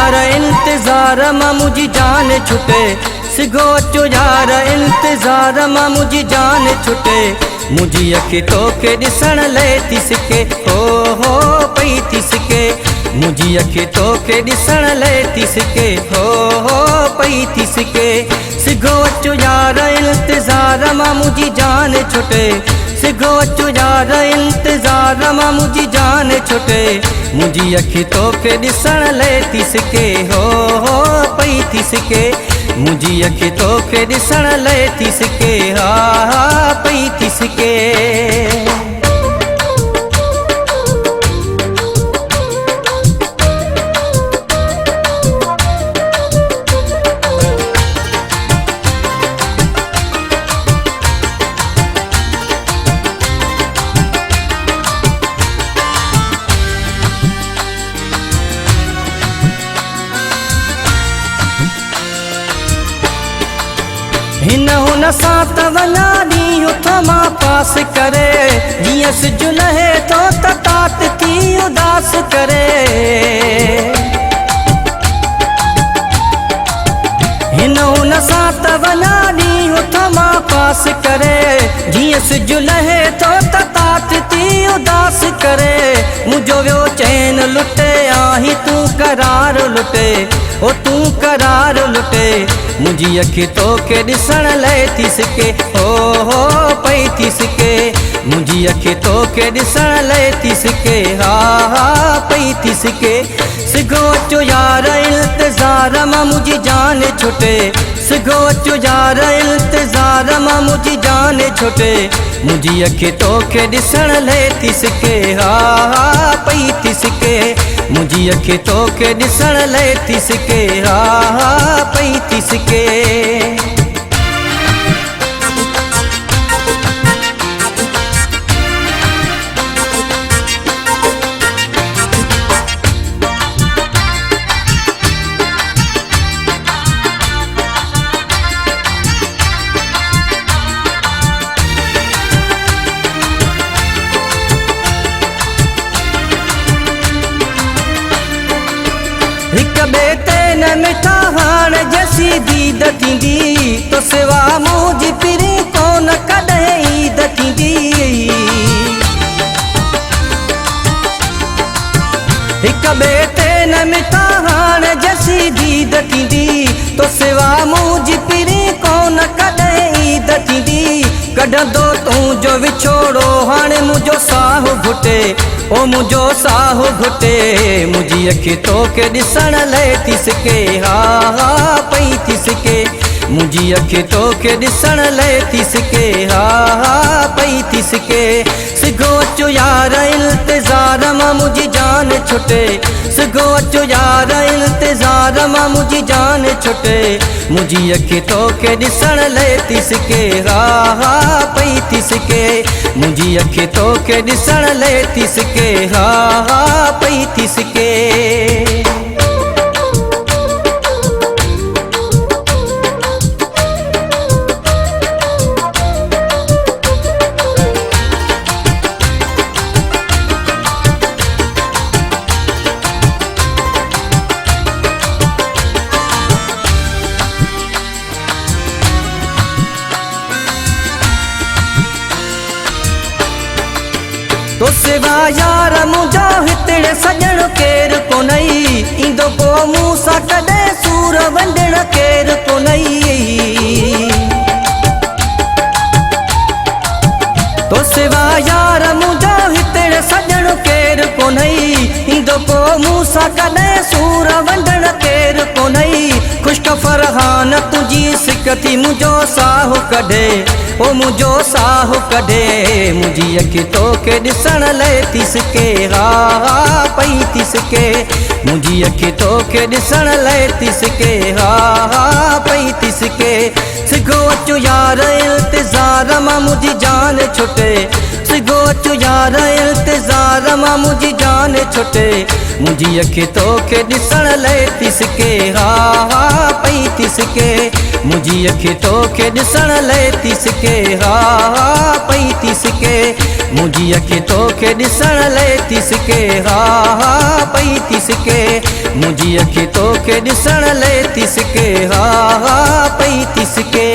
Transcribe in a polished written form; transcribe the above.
यार इंतजार मां मुझी जान छुटे, सिगो अचो यार इंतजार मां मुझी जान छुटे। मुझी अखि तोखे ॾिसण लाइ थी सिके, हो पई थी सिके। मुझी अखि तोखे ॾिसण लाइ थी सिके, हो पई थी सिके। सिगो अचो यार इंतजार मां मुझी जान छुटे, सिगो अचो यार इंतजार मां मुझी जान छुटे। मुझी अखि तोखे ॾिसण लाइ थी सिके, हो पई थी सिके। मुझी अखि तोखे ॾिसण लाइ थी सिके, हा पई थी सिके। हिन हुन सां त वञा ॾींहुं थमा पास करे, जीअं सिज लहे थो त तात थी उदास करे। हिन हुन सां त वञा ॾींहुं थमा पास करे, जीअं सिज लहे थो त तात थी उदास करे। मुंहिंजो वियो चैन लुटे आहीं तूं करार लुटे, ओ तूं करार लुटे। मुझी अखि तोखे ॾिसण लाइ थी सिके, हो पई थी सिके। मुझी अखि तोखे ॾिसण लाइ थी सिके, हा पई थी सिके। सिगो अचो यार इंतजार मां मुझी जान छुटे, सिगो अचो यार इंतजार मां मुझी जान छुटे। मुझी अखि तोखे ॾिसण लाइ थी सिके, हा पई थी सिके। मुझी अखि तोखे ॾिसण लाइ थी सिके, हा पई थी सिके। हिक ॿिए ते न मिठा हाणे जैसी दीद थींदी, तो सिवा मुंहिंजी पिरी कोन कॾहिं ईद थींदी। हिक ॿिए ते न मिठा हाणे जैसी दीद थींदी, तो सिवा मुंहिंजी पिरी कोन कॾहिं ईद थींदी। कढंदो तुंहिंजो विछोड़ो हाणे मुंहिंजो साहु घुटे, ओ मुंहिंजो साहु घुटे। मुझी अखि तोखे ॾिसण लाइ थी सिके, हा पई थी सिके। मुझी अखि तोखे ॾिसण लाइ थी सिके, हा पई थी सिके। सिगो अचो यार इंतजार मां मुझी जान छुटे, सिगो अचो यार इंतजार मां मुझी जान छुटे। मुझी अखि तोखे ॾिसण लाइ थी सिके, हा पई थी सिके। मुझी अखि तोखे ॾिसण लाइ थी सिके, हा पई थी सिके। तो सिवा यार मुंहिंजो हितड़े सजण केरु कोन्हई, ईंदो पोइ मूं सां कॾहिं सूर वंडण केरु कोन्हई। तो सिवा यार मुंहिंजो हितड़े सजण केरु कोन्हई, ईंदो पोइ मूं सां कॾहिं सूर वंडण केरु कोन्हई। खुश्क फरहान तुंहिंजी सिकती मुंहिंजो साहु कढे, ओ मुंहिंजो साहु कढे। मुझी अखि तोखे ॾिसण लाइ थी सिके, हा पई थी सिके। मुझी अखि तोखे ॾिसण लाइ थी सिके, हा पई थी सिके। सिगो अचो यार इंतजार मां मुझी जान छुटे, सिगो अचो यार इंतजार मां मुझी जान छुटे। मुंहिंजी अखि तोखे ॾिसण लाइ तिसके हा हा पई तिसके मुंहिंजी अखि तोखे ॾिसण लाइ तिसके हा हा पई तिसके मुंहिंजी अखि तोखे ॾिसण लाइ तिसके हा हा पई तिसके मुंहिंजी अखि तोखे ॾिसण लाइ तिसके हा हा पई तिसके।